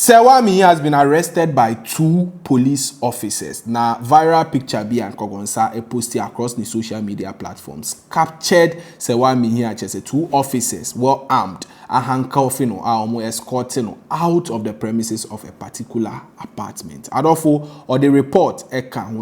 Serwaa Amihere has been arrested by 2 police officers. Now, viral picture be and Kogonsa posted across the social media platforms captured Serwaa Amihere as 2 officers well armed, a handcuff, escorting out of the premises of a particular apartment. Adolfo or the report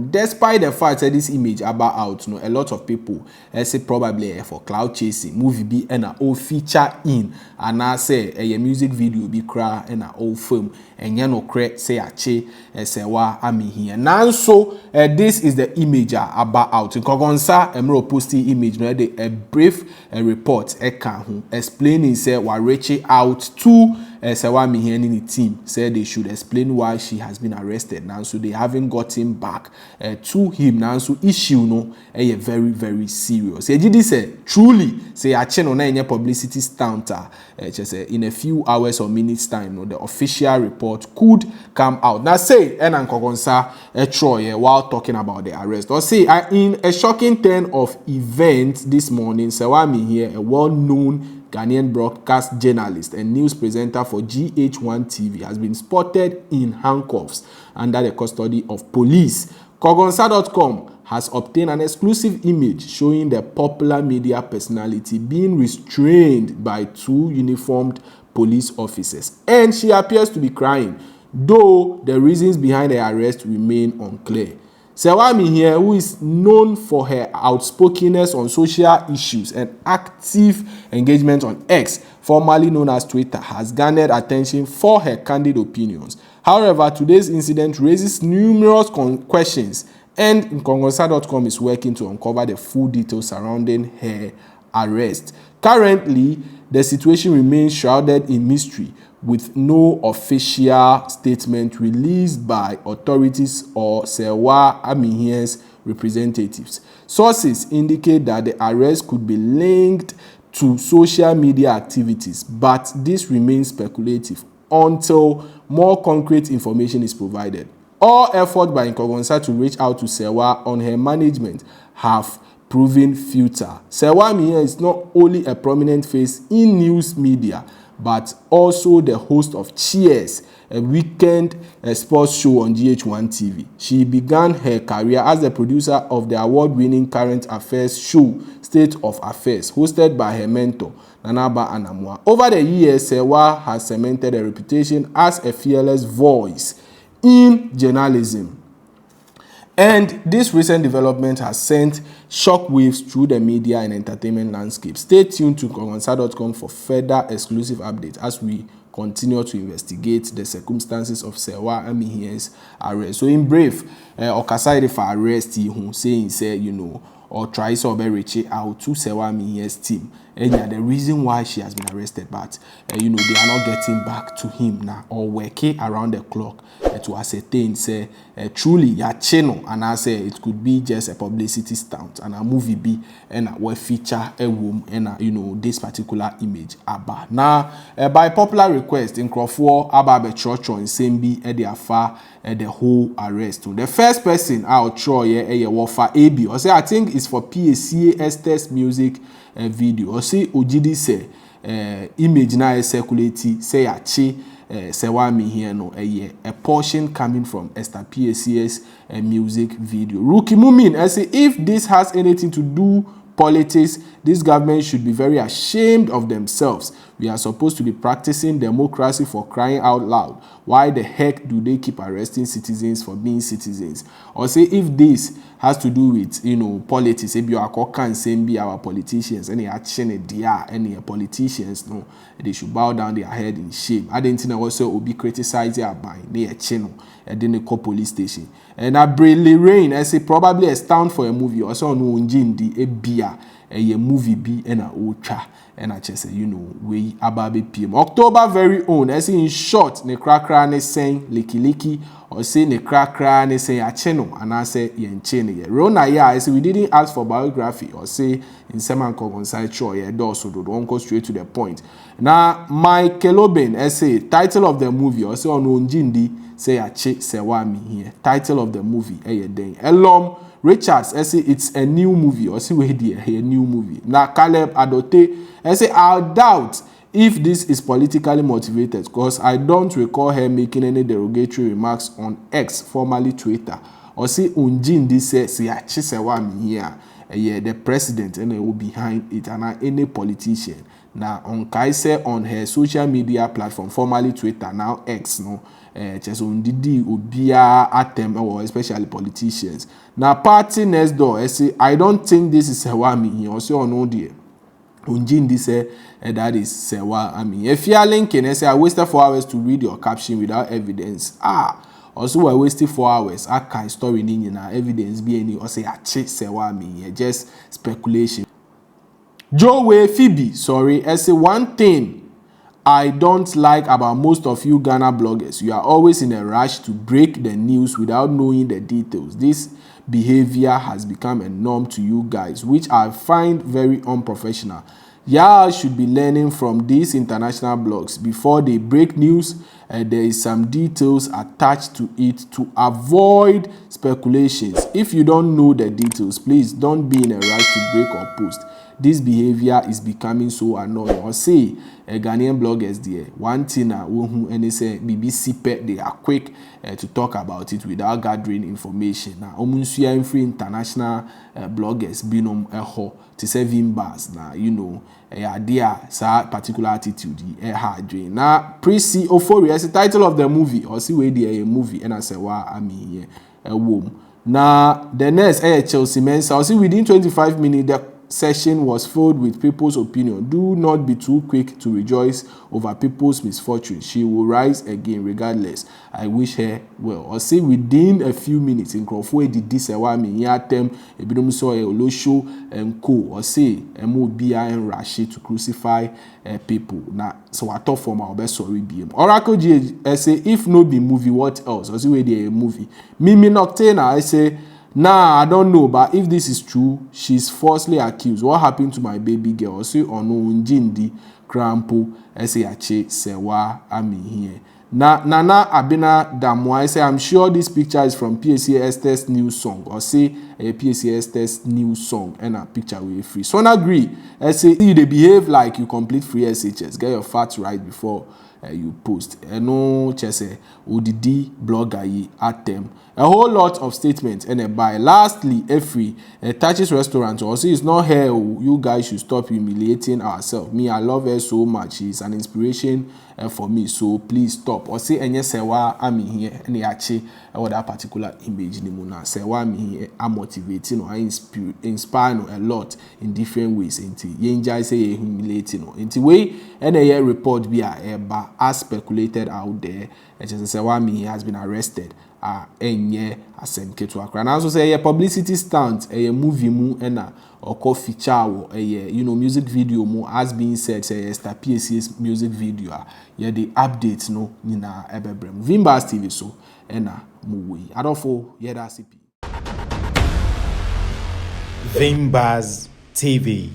despite the fact that this image about out, a lot of people say probably for cloud chasing movie be and a old feature in, and I say a music video be cry and a old film. And no cre say ache Serwaa Amihere. Now so this is the image about out. In Kogonsa Emro posting image no a brief report explaining say wa reaching out to Serwaa Amihere in the team said they should explain why she has been arrested. Now so they haven't gotten back to him. Now so issue no very serious. Ejidi say truly say ache no na any publicity stunt in a few hours or minutes time no the official report could come out. Now say Enan Kogonsa Troy while talking about the arrest. Or say in a shocking turn of events this morning, Serwaa Amihere, a well-known Ghanaian broadcast journalist and news presenter for GH1 TV, has been spotted in handcuffs under the custody of police. Kogonsa.com has obtained an exclusive image showing the popular media personality being restrained by 2 uniformed police officers, and she appears to be crying, though the reasons behind the arrest remain unclear. Serwaa Amihere, who is known for her outspokenness on social issues and active engagement on X, formerly known as Twitter, has garnered attention for her candid opinions. However, today's incident raises numerous questions, and Kogonsa.com is working to uncover the full details surrounding her arrest. Currently, the situation remains shrouded in mystery, with no official statement released by authorities or Serwaa Amihere's representatives. Sources indicate that the arrest could be linked to social media activities, but this remains speculative until more concrete information is provided. All efforts by Kogonsa to reach out to Serwaa on her management have proven futile. Serwaa Amihere is not only a prominent face in news media, but also the host of Cheers, a weekend sports show on GH1 TV. She began her career as the producer of the award-winning current affairs show State of Affairs, hosted by her mentor, Anamoah. Over the years, Serwaa has cemented a reputation as a fearless voice in journalism. And this recent development has sent shockwaves through the media and entertainment landscape. Stay tuned to Kogonsa.com for further exclusive updates as we continue to investigate the circumstances of Serwaa Amihere's arrest. So in brief, Okasai for arrest, saying say, or tries to reach out to Serwaa Amihere's team. And yeah, the reason why she has been arrested, but they are not getting back to him now or working around the clock to ascertain say truly channel, and I say it could be just a publicity stunt and a movie be and we feature a woman and this particular image about now by popular request in Nkrumah about church on Sembi at the afar the whole arrest. The first person I'll try for AB or say I think it's for PACA Esther's music video or say Ojidi say image now circulate say ache Serwaa Amihere no a portion coming from Esther PACA's music video. Rookie Mumin, I say if this has anything to do politics, this government should be very ashamed of themselves. We are supposed to be practicing democracy, for crying out loud. Why the heck do they keep arresting citizens for being citizens? Or say if this has to do with politics, if you are can be our politicians, any action any politicians, no, they should bow down their head in shame. I didn't know also will be criticized by near channel and then the police station. And I brilliantly rain, I say probably a stunt for a movie or so no a beer. A movie be and a ultra and I just say we ababe PM October very own. I say in short Nkrumah ne saying liki or say Nkrumah ne say a channel and I say yen chene Rona I say we didn't ask for biography or say in Seman Kogonsa Troy so don't go straight to the point. Now my Kelobin I say title of the movie or say on Njindi say ache Serwaa Amihere. Title of the movie den Elom Richards, I say it's a new movie, or see where a new movie. Now Caleb Adote, I say I doubt if this is politically motivated, because I don't recall her making any derogatory remarks on X, formerly Twitter, or say unjin this says Serwaa Amihere the president and who behind it, and any politician. Now on Kaise on her social media platform, formerly Twitter, now X, no, just on Didi Obia Atem, or especially politicians. Now party next door, I say I don't think this is Serwaa Amihere, also on no dear. Unjin this that is Serwaa Amihere. If you are linking, I say I wasted 4 hours to read your caption without evidence. Also I wasted 4 hours. I can't story in evidence be any or say I check Serwaa Amihere, just speculation. Joe Phoebe, sorry, I say one thing I don't like about most of you Ghana bloggers. You are always in a rush to break the news without knowing the details. This behavior has become a norm to you guys, which I find very unprofessional. Y'all should be learning from these international blogs. Before they break news, there is some details attached to it to avoid speculations. If you don't know the details, please don't be in a rush to break or post. This behavior is becoming so annoying. Or say, Ghanaian bloggers there, one thing and they say BBC pet, they are quick to talk about it without gathering information. Now, omunsuya free international bloggers binom to say Vimbas. Now, you know, there sa particular attitude hard doing. Now, pre-see Euphoria is the title of the movie, or see where there a movie and I say Serwaa Amihere a womb. Now, the next Chelsea men's, I'll see within 25 minutes the session was filled with people's opinion. Do not be too quick to rejoice over people's misfortune. She will rise again regardless. I wish her well. Or say within a few minutes, Nkrumah did this Serwaa Amihere Atem, Ebidum saw a Olosho and co. Or say Anamoah and Rashid to crucify people. Now, so I thought for my best sorry BM. Oracle G say if no be movie, what else? Or say where they a movie. Mimi Noctana, I say. Nah, I don't know, but if this is true, she's falsely accused. What happened to my baby girl? See, ono unjindi krampo eseyache Serwaa Amihere. Nana Abena Damwa, I say I'm sure this picture is from PSC Esther's new song, or say a PSC Esther's new song and a picture will free. So I agree. I say you they behave like you complete free SHS. Get your facts right before you post. No chese ODD blogger ye at them. A whole lot of statements and a buy. Lastly, every touches restaurant or see it's not her. You guys should stop humiliating ourselves. Me, I love her so much. She's an inspiration for me. So please stop. Or say any Serwaa Amihere and actually or that particular image ni muna. Serwaa Amihere are motivating or inspiring a lot in different ways. Inti yenja say humiliating or inti way and a report be as speculated out there. Serwaa Amihere has been arrested. Enye asem ketu akra. Na also say a publicity stunt, a movie mu ena or feature or music video mu as being said say Star PSC's music video the updates no nina ebebrem. Vimbas TV so ena muwe. Adolfo that's CP. Vimbas TV.